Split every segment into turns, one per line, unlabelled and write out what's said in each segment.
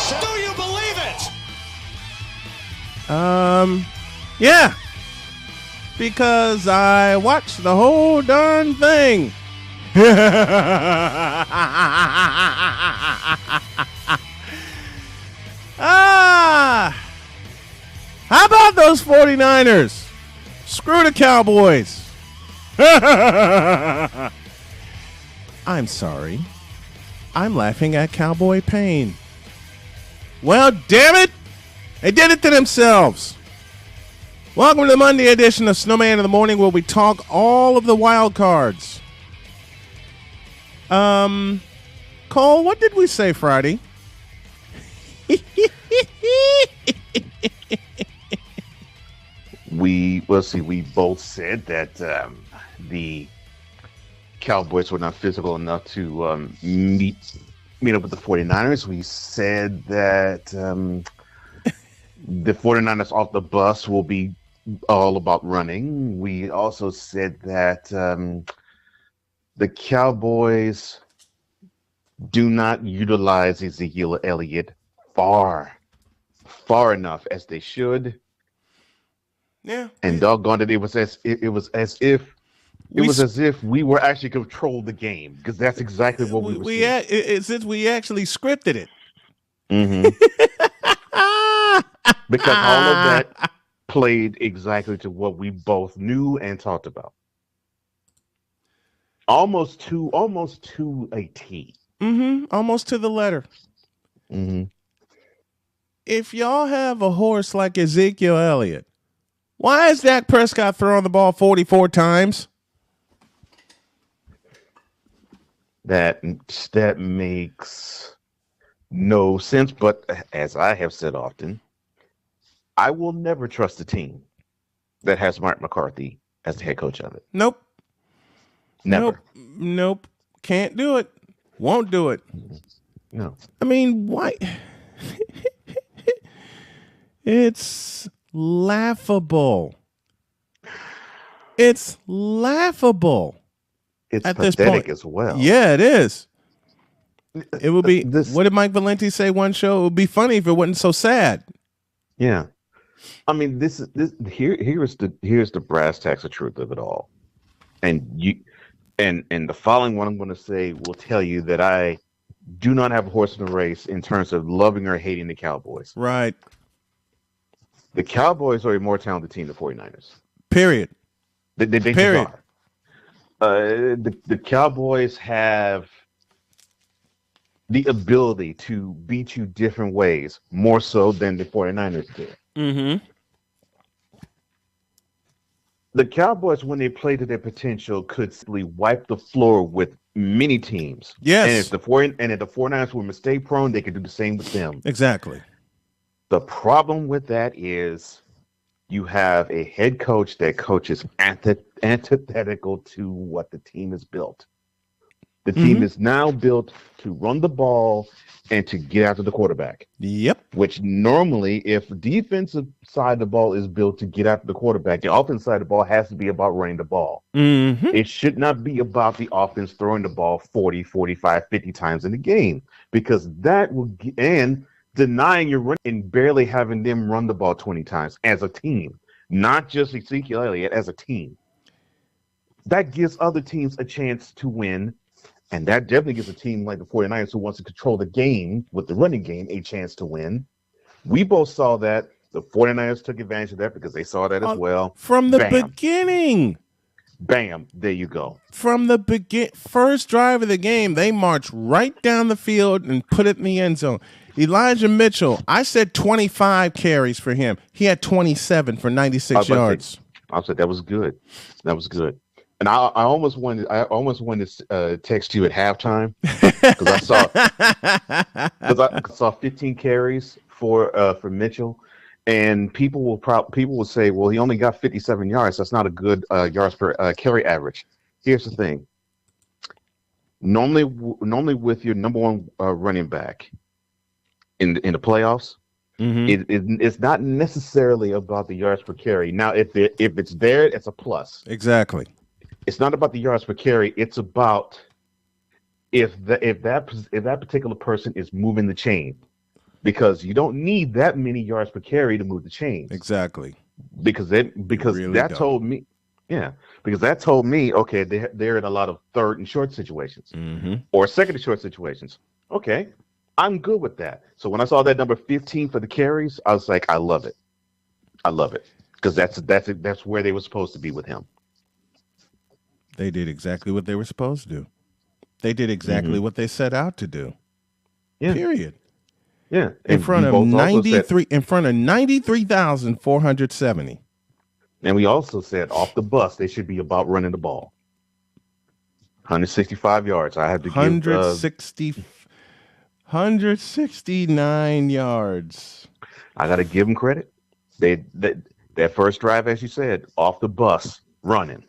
Do you believe it?
Yeah. Because I watched the whole darn thing. How about those 49ers? Screw the Cowboys. I'm sorry. I'm laughing at cowboy pain. Well, damn it. They did it to themselves. Welcome to the Monday edition of Snowman in the Morning, where we talk all of the wild cards. Cole, what did we say Friday?
We both said that the Cowboys were not physical enough to meet up with the 49ers. We said that the 49ers off the bus will be all about running. We also said that the Cowboys do not utilize Ezekiel Elliott far enough as they should.
Yeah.
And doggone it, it was as if we were actually controlled the game, because that's exactly what we were seeing.
It's as we actually scripted it.
Mm-hmm. Because all of that played exactly to what we both knew and talked about. Almost to a T.
Mm-hmm. Almost to the letter.
Mm-hmm.
If y'all have a horse like Ezekiel Elliott, why is Dak Prescott throwing the ball 44 times?
That makes no sense, but as I have said often, I will never trust a team that has Mark McCarthy as the head coach of it.
Nope.
Never.
Nope. Can't do it. Won't do it.
No.
I mean, why? It's laughable. It's laughable.
It's
at this
pathetic
point
as well.
Yeah, it is. It would be. What did Mike Valenti say one show? It would be funny if it wasn't so sad.
Yeah. I mean, here's the brass tacks of truth of it all. And the following one I'm going to say will tell you that I do not have a horse in the race in terms of loving or hating the Cowboys.
Right.
The Cowboys are a more talented team than the 49ers.
Period.
They
Period.
Are. The Cowboys have the ability to beat you different ways, more so than the 49ers did.
Mm-hmm.
The Cowboys, when they play to their potential, could simply wipe the floor with many teams.
Yes.
And if the 49ers were mistake prone, they could do the same with them.
Exactly.
The problem with that is you have a head coach that coaches antithetical to what the team is built. The team is now built to run the ball and to get after the quarterback.
Yep.
Which normally, if the defensive side of the ball is built to get after the quarterback, the offensive side of the ball has to be about running the ball.
Mm-hmm.
It should not be about the offense throwing the ball 40, 45, 50 times in the game, because that will and denying your running and barely having them run the ball 20 times as a team, not just Ezekiel Elliott, as a team. That gives other teams a chance to win. And that definitely gives a team like the 49ers, who wants to control the game with the running game, a chance to win. We both saw that. The 49ers took advantage of that because they saw that as well.
From the beginning.
Bam. There you go.
From the first drive of the game, they marched right down the field and put it in the end zone. Elijah Mitchell, I said 25 carries for him. He had 27 for 96 yards.
I said that was good. That was good. And I almost wanted to text you at halftime because I saw 15 carries for Mitchell, and people will say, well, he only got 57 yards. That's not a good yards per carry average. Here's the thing. Normally with your number one running back in the playoffs, it's not necessarily about the yards per carry. Now, if it's there, it's a plus.
Exactly.
It's not about the yards per carry. It's about if that particular person is moving the chain, because you don't need that many yards per carry to move the chains.
Exactly.
Because
really
that
don't.
told me, yeah, because that told me, okay, they're in a lot of third and short situations or second and short situations. Okay, I'm good with that. So when I saw that number 15 for the carries, I was like, I love it. I love it because that's where they were supposed to be with him.
They did exactly what they were supposed to do. They did exactly
Hmm.
what they set out to do.
Yeah,
Period.
yeah.
In
And we
front of
both also said,
93,470.
and we also said off the bus they should be about running the ball. 165 yards. I had to give.
160 169 yards.
I got to give them credit. That first drive, as you said, off the bus running.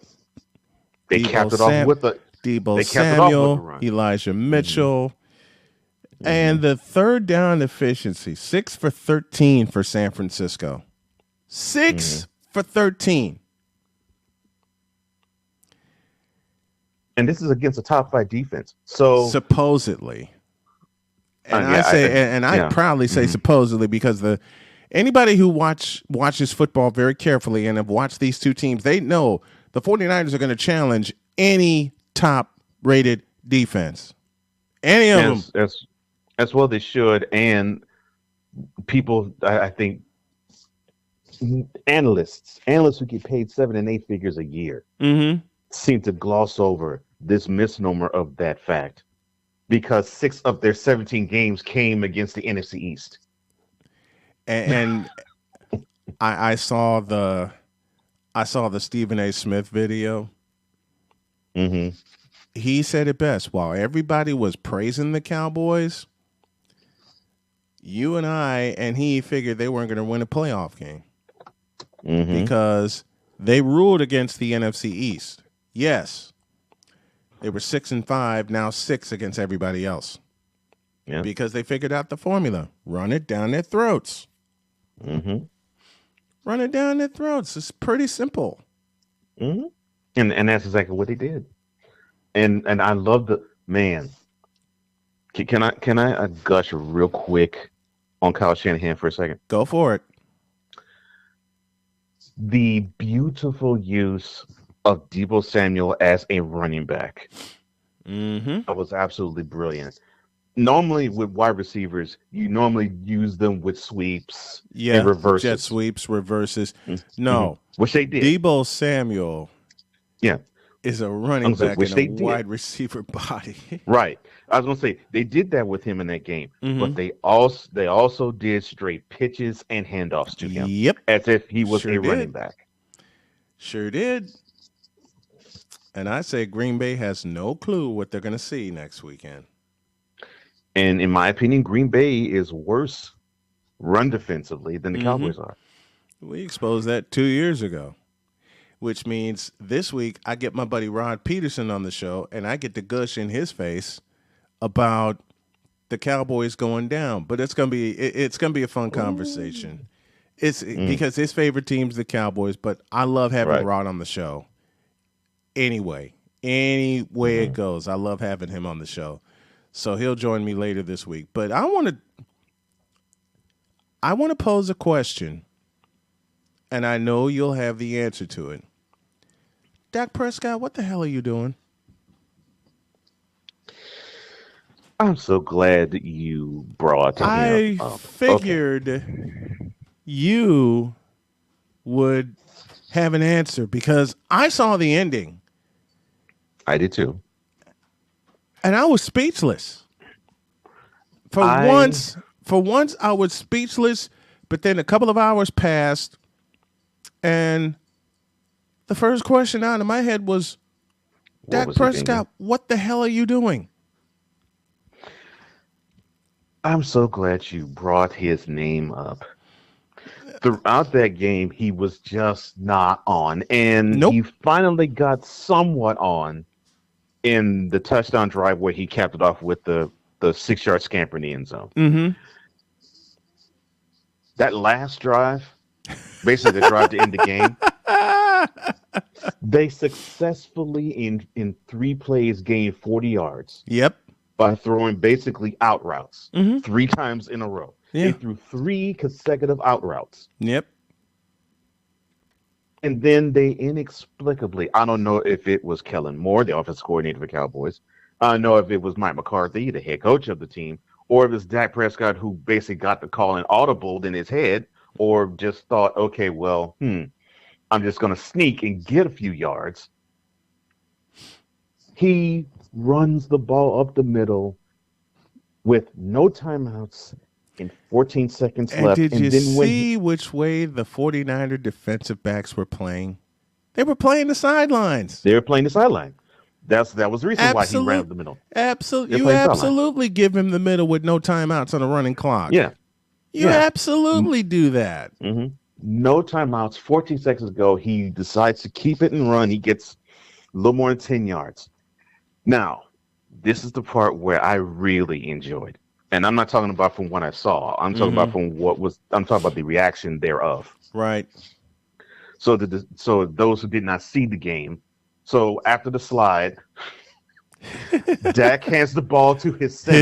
They
Debo
capped it off
Sam
with a.
Debo
They capped it off with the
Samuel,
run.
Elijah
Hmm.
Mitchell,
Hmm.
and the third down efficiency, 6 for 13 for San Francisco. 6
Hmm.
for 13.
And this is against a top five defense. So
Supposedly. And I
yeah,
say, and I
yeah.
proudly say
Hmm.
supposedly because anybody who watches football very carefully and have watched these two teams, they know the 49ers are going to challenge any top rated defense. Any of them.
As well they should, and people, I think analysts who get paid 7 and 8 figures a year
Mm-hmm.
seem to gloss over this misnomer of that fact because 6 of their 17 games came against the NFC East.
And I saw the Stephen A. Smith video.
Hmm.
He said it best. While everybody was praising the Cowboys, you and I and he figured they weren't going to win a playoff game
Hmm.
because they ruled against the NFC East. Yes, they were 6-5, now 6 against everybody else
Yeah.
because they figured out the formula: run it down their throats.
Hmm.
Run it down their throats. It's pretty simple.
Hmm. And that's exactly what they did. And I love the man. Can I gush real quick on Kyle Shanahan for a second?
Go for it.
The beautiful use of Debo Samuel as a running back.
Mm-hmm.
That was absolutely brilliant. Normally with wide receivers, you normally use them with sweeps and
Yeah, jet
reverses.
sweeps, reverses.
Mm-hmm.
No,
Which they did.
Debo Samuel
Yeah.
is a running back
Which
in a
they did.
wide receiver body.
Right. I was gonna say they did that with him in that game,
Mm-hmm.
but they also did straight pitches and handoffs to him
Yep,
as if he was
sure
a running
did.
back.
Sure did. And I say Green Bay has no clue what they're going to see next weekend.
And in my opinion, Green Bay is worse run defensively than the
Mm-hmm.
Cowboys are.
We exposed that 2 years ago, which means this week I get my buddy Rod Peterson on the show and I get to gush in his face about the Cowboys going down. But it's gonna be a fun conversation. It's
Mm,
because his favorite team's the Cowboys, but I love having
right.
Rod on the show. Anyway, any way it
Hmm.
goes, I love having him on the show. So he'll join me later this week. But I want to pose a question, and I know you'll have the answer to it. Dak Prescott, what the hell are you doing?
I'm so glad that you brought him
I
up. Okay.
figured you would have an answer because I saw the ending
I did too.
and I was speechless. For
I
once, for once I was speechless, but then a couple of hours passed and the first question out of my head was,
what
Dak
was he thinking?
Prescott, what the hell are you doing?
I'm so glad you brought his name up. Throughout that game, he was just not on, and he
Nope.
finally got somewhat on in the touchdown drive where he capped it off with the 6 yard scamper in the end zone.
Mm-hmm.
That last drive, basically the drive to end the game, they successfully in 3 plays gained 40 yards
Yep.
by throwing basically out routes
Mm-hmm.
3 times in a row. They
Yeah.
threw 3 consecutive out routes.
Yep.
And then they inexplicably, I don't know if it was Kellen Moore, the offensive coordinator for the Cowboys. I don't know if it was Mike McCarthy, the head coach of the team, or if it's Dak Prescott who basically got the call and audibled in his head, or just thought, okay, well, I'm just going to sneak and get a few yards. He runs the ball up the middle with no timeouts and 14 seconds
And
left.
did
And
you
then when
see which way the 49er defensive backs were playing? They were playing the sidelines.
they were playing the sideline, that was the reason why he ran up the middle.
You absolutely give him the middle with no timeouts on a running clock.
Yeah.
You absolutely do that.
Mm-hmm. No timeouts. 14 seconds ago, he decides to keep it and run. He gets a little more than 10 yards. Now, this is the part where I really enjoyed. And I'm not talking about from what I saw. I'm talking about I'm talking about the reaction thereof.
Right.
So those who did not see the game, so after the slide, Dak hands the ball to his center.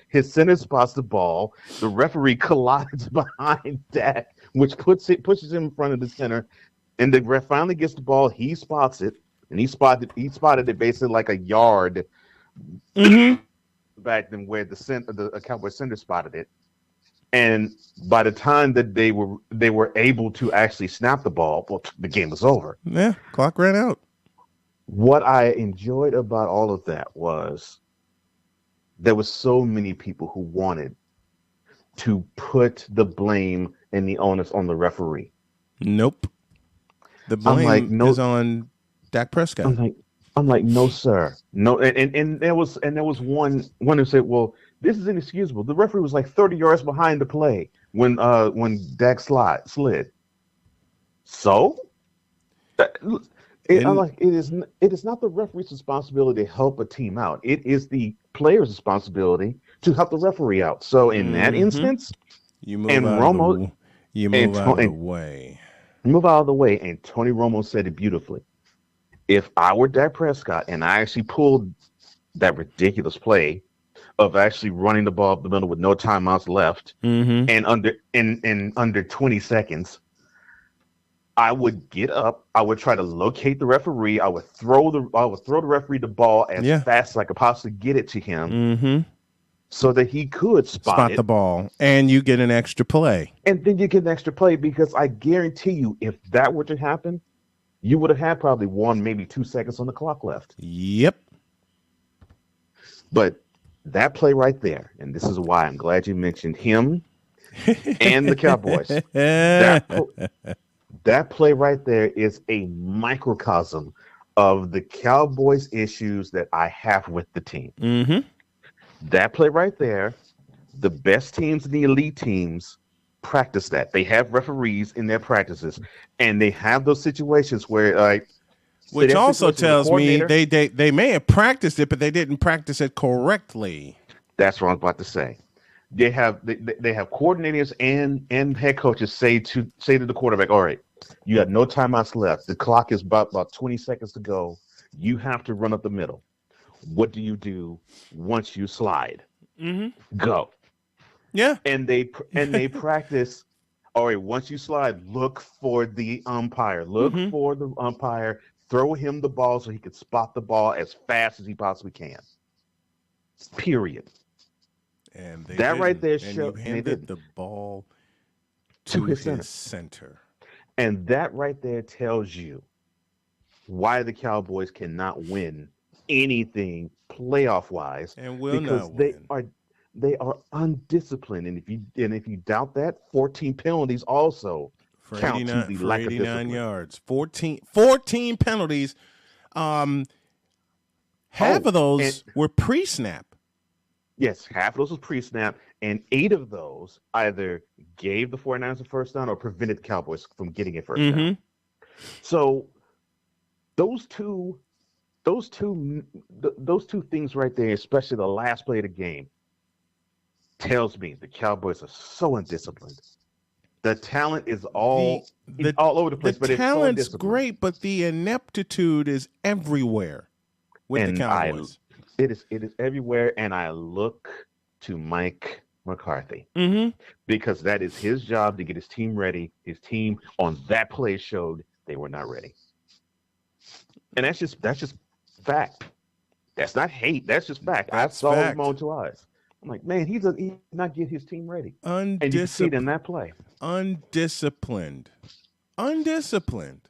His center spots the ball. The referee collides behind Dak, which pushes him in front of the center. And the ref finally gets the ball. He spots it, and he spotted it basically like a yard back than where the Cowboy center spotted it. And by the time that they were able to actually snap the ball, well, the game was over.
Yeah, clock ran out.
What I enjoyed about all of that was there was so many people who wanted to put the blame and the onus on the referee.
Nope. The blame is on Dak Prescott.
I'm like, no, sir. No, and there was one who said, well, this is inexcusable. The referee was like 30 yards behind the play when Dak slid. So it is not the referee's responsibility to help a team out. It is the player's responsibility to help the referee out. So in that instance,
you move out of the way.
Move out of the way. And Tony Romo said it beautifully. If I were Dak Prescott and I actually pulled that ridiculous play of actually running the ball up the middle with no timeouts left and under 20 seconds, I would get up. I would try to locate the referee. I would throw the referee the ball as fast as I could possibly get it to him, so that he could spot
the ball, and you get an extra play.
And then you get an extra play, because I guarantee you, if that were to happen, you would have had probably 1, maybe 2 seconds on the clock left.
Yep.
But that play right there, and this is why I'm glad you mentioned him and the Cowboys. That play right there is a microcosm of the Cowboys' issues that I have with the team. That play right there, the best teams and the elite teams practice that. They have referees in their practices, and they have those situations where,
which also tells me they may have practiced it, but they didn't practice it correctly.
That's what I was about to say. They have coordinators and head coaches say to the quarterback, all right, you got no timeouts left. The clock is about 20 seconds to go. You have to run up the middle. What do you do once you slide? Go.
Yeah.
And they practice. All right, once you slide, look for the umpire. Look for the umpire. Throw him the ball so he can spot the ball as fast as he possibly can. Period.
And
that right there showed
the ball to his center.
And that right there tells you why the Cowboys cannot win anything playoff wise,
and will not win.
They are undisciplined, and if you doubt that, 14 penalties also count to the lack of 89
yards. 14 penalties. Half of those were pre-snap.
Yes, half of those was pre-snap, and 8 of those either gave the 49ers a first down or prevented the Cowboys from getting a first down. So those two things right there, especially the last play of the game, tells me the Cowboys are so undisciplined. The talent is all over the place, but it's so undisciplined.
The talent's great, but the ineptitude is everywhere with the Cowboys.
It is everywhere, and I look to Mike McCarthy,
Mm-hmm.
because that is his job to get his team ready. His team on that play showed they were not ready, and that's just fact. That's not hate. That's just fact. I
That's
saw it with my
fact.
own two eyes. I'm like, man, he did not get his team ready, and you can see it in
Undisciplined.
that play.
Undisciplined. Undisciplined.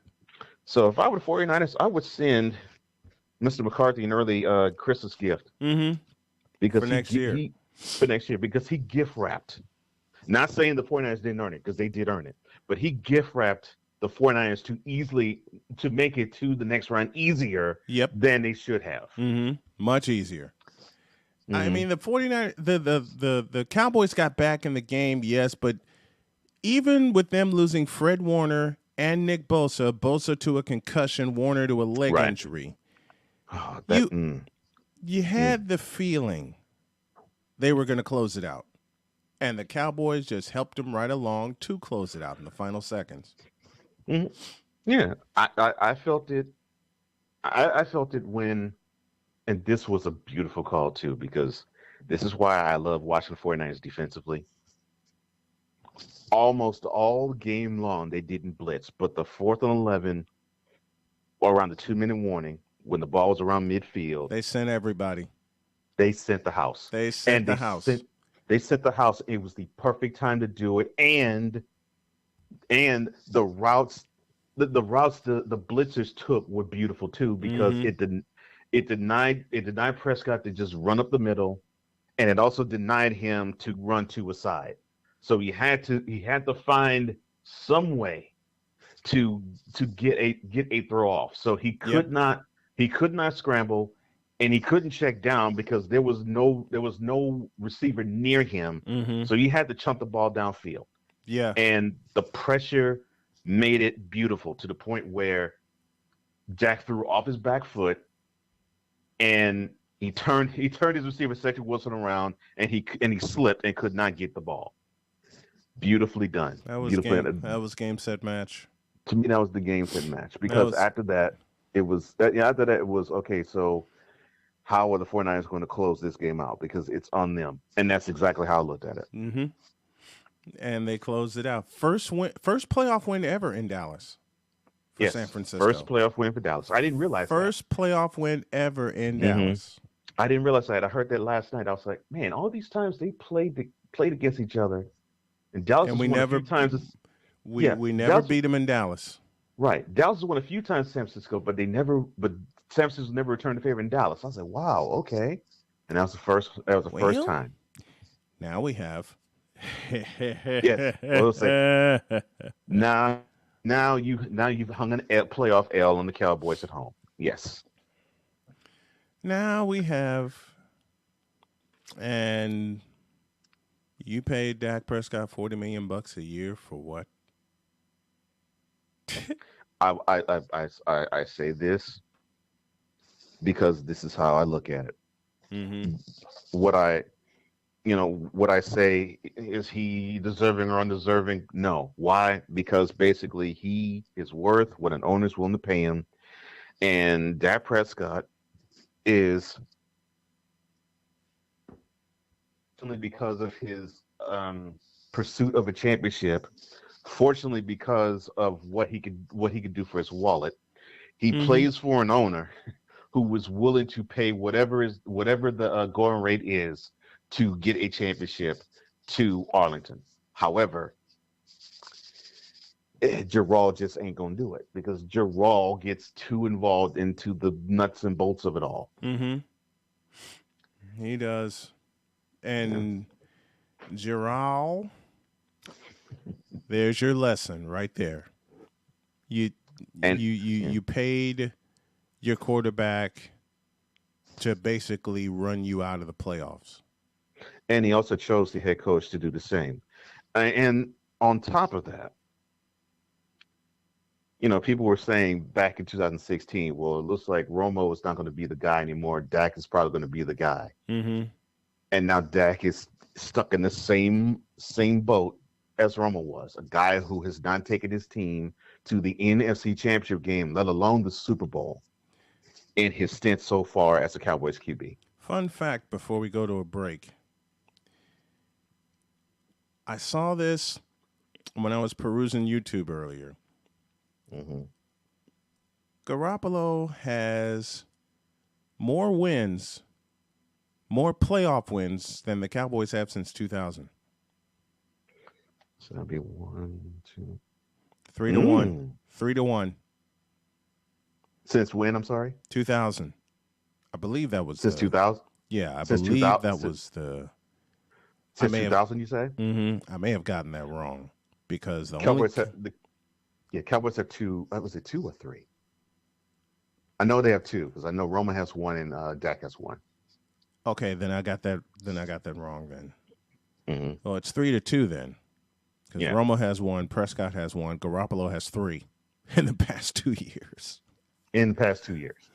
So if I were the 49ers, I would send Mr. McCarthy an early Christmas gift
Mm-hmm. For
because
next year.
he for next year because he gift wrapped. Not saying the 49ers didn't earn it because they did earn it, but he gift wrapped the 49ers to make it to the next round easier
Yep.
than they should have.
Mm-hmm. Much easier. I
Mm-hmm.
mean, the 49 the Cowboys got back in the game, yes, but even with them losing Fred Warner and Nick Bosa to a concussion, Warner to a leg
Right.
injury,
Oh,
you you
mm.
had the feeling they were going to close it out. And the Cowboys just helped them right along to close it out in the final seconds.
Mm. Yeah. I felt it. I felt it when, and this was a beautiful call too, because this is why I love watching the 49ers defensively. Almost all game long, they didn't blitz, but the fourth and 11, or around the 2 minute warning, when the ball was around midfield,
They sent everybody.
they sent the house.
They sent
And
the house.
they sent the house. It was the perfect time to do it. And the routes the routes the blitzers took were beautiful too, because
Mm-hmm.
it denied Prescott to just run up the middle, and it also denied him to run to a side. So he had to find some way to get a throw off. So
Yep.
he could not scramble, and he couldn't check down because there was no receiver near him.
Mm-hmm.
So he had to chunk the ball downfield,
Yeah.
and the pressure made it beautiful to the point where Jack threw off his back foot, and he turned his receiver Cedric Wilson around, and he slipped and could not get the ball. Beautifully done.
That was
Beautifully
game.
done.
That was game set match.
To me, that was the game set match,
That
because
was
after that it was okay. So how are the 49ers going to close this game out? Because it's on them, and that's exactly how I looked at it.
mm-hmm. And they closed it out. First playoff win ever in Dallas for San
Yes, first
Francisco.
playoff win for Dallas. I didn't realize that.
First playoff win ever in
Hmm.
Dallas.
I didn't realize that. I heard that last night. I was like, man, all these times they played against each other, and Dallas
And
was
we
one of the
never
few times.
we
Yeah,
we never
Dallas.
beat them in Dallas.
Right, Dallas was one of the few times San Francisco, but San Francisco never returned the favor in Dallas. I was like, wow, okay, and that was the first. That was the first
Well,
time.
now we have.
Yes, well, let's say now, now you've hung an playoff L on the Cowboys at home. Yes,
Now we have, and you paid Dak Prescott $40 million a year for what?
I say this because this is how I look at it.
Mm-hmm.
What what I say, is he deserving or undeserving? No. Why? Because basically he is worth what an owner's willing to pay him, and Dak Prescott is, only because of his pursuit of a championship. Fortunately, because of what he could do for his wallet, he
Mm-hmm.
plays for an owner who was willing to pay whatever the going rate is to get a championship to Arlington. However, Gerald just ain't gonna do it because Gerald gets too involved into the nuts and bolts of it all.
Mm-hmm. He does.
Yeah.
And Giral, there's your lesson right there. You
And yeah.
you paid your quarterback to basically run you out of the playoffs.
And he also chose the head coach to do the same. And on top of that, people were saying back in 2016, well, it looks like Romo is not going to be the guy anymore. Dak is probably going to be the guy.
Mm-hmm.
And now Dak is stuck in the same boat as Romo was, a guy who has not taken his team to the NFC Championship game, let alone the Super Bowl, in his stint so far as a Cowboys QB.
Fun fact before we go to a break. I saw this when I was perusing YouTube earlier.
Mm-hmm.
Garoppolo has more wins, more playoff wins than the Cowboys have since 2000.
So that'd be 1, 2.
3-1. 3-1.
Since when? I'm sorry.
2000. I believe that was
Since 2000.
Yeah, I
Since
believe
2000,
that was the.
Since 2000, you say?
I may have gotten that wrong because the
Cowboys
only.
Cowboys have 2. Was it 2 or 3? I know they have 2 because I know Roman has 1 and Dak has 1.
Okay, then I got that. Then I got that wrong. Then.
Mm-hmm.
Well, it's 3-2 then, because
Yeah.
Romo has 1, Prescott has 1, Garoppolo has 3 in the past 2 years.
In the past 2 years.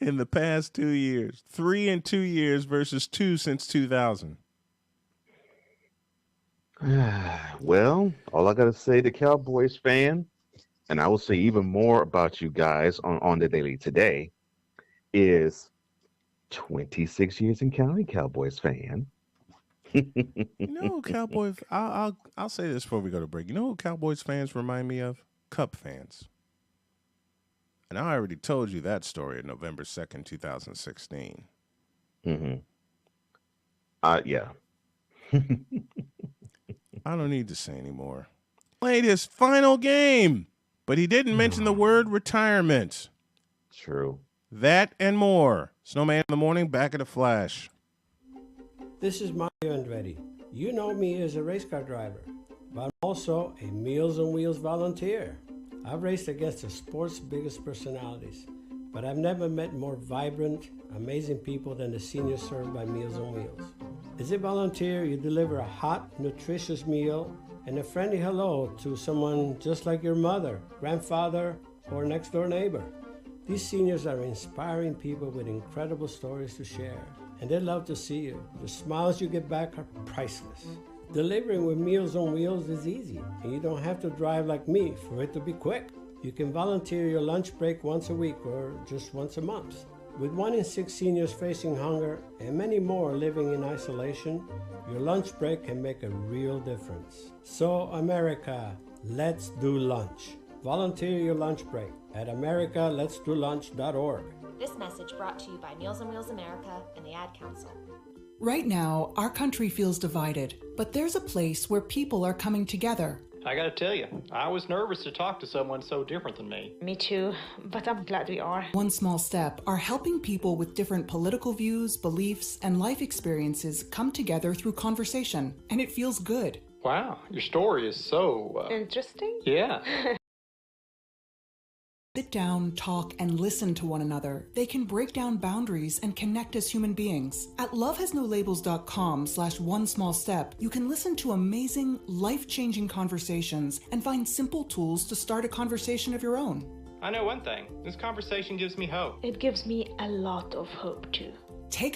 In the past 2 years, 3 in 2 years versus 2 since 2000.
Well, all I gotta say to Cowboys fan, and I will say even more about you guys on the Daily today, is 26 years in counting, Cowboys fan.
Cowboys. I'll say this before we go to break. You know who Cowboys fans remind me of? Cup fans. And I already told you that story on November 2nd, 2016.
Mm-hmm. Yeah.
I don't need to say anymore. Played his final game, but he didn't mention the word retirement.
True.
That and more. Snowman in the morning, back at a flash.
This is Mario Andretti. You know me as a race car driver, but I'm also a Meals on Wheels volunteer. I've raced against the sport's biggest personalities, but I've never met more vibrant, amazing people than the seniors served by Meals on Wheels. As a volunteer, you deliver a hot, nutritious meal and a friendly hello to someone just like your mother, grandfather, or next door neighbor. These seniors are inspiring people with incredible stories to share, and they love to see you. The smiles you get back are priceless. Delivering with Meals on Wheels is easy, and you don't have to drive like me for it to be quick. You can volunteer your lunch break once a week or just once a month. With 1 in 6 seniors facing hunger and many more living in isolation, your lunch break can make a real difference. So, America, let's do lunch. Volunteer your lunch break at americaletsdolunch.org.
This message brought to you by Meals on Wheels America and the Ad Council.
Right now, our country feels divided, but there's a place where people are coming together.
I gotta tell you, I was nervous to talk to someone so different than me.
Me too, but I'm glad we are.
One Small Step are helping people with different political views, beliefs, and life experiences come together through conversation, and it feels good.
Wow, your story is so...
Interesting?
Yeah.
Sit down, talk, and listen to one another. They can break down boundaries and connect as human beings. At lovehasnolabels.com/onesmallstep, you can listen to amazing, life-changing conversations and find simple tools to start a conversation of your own.
I know one thing. This conversation gives me hope.
It gives me a lot of hope too.
Take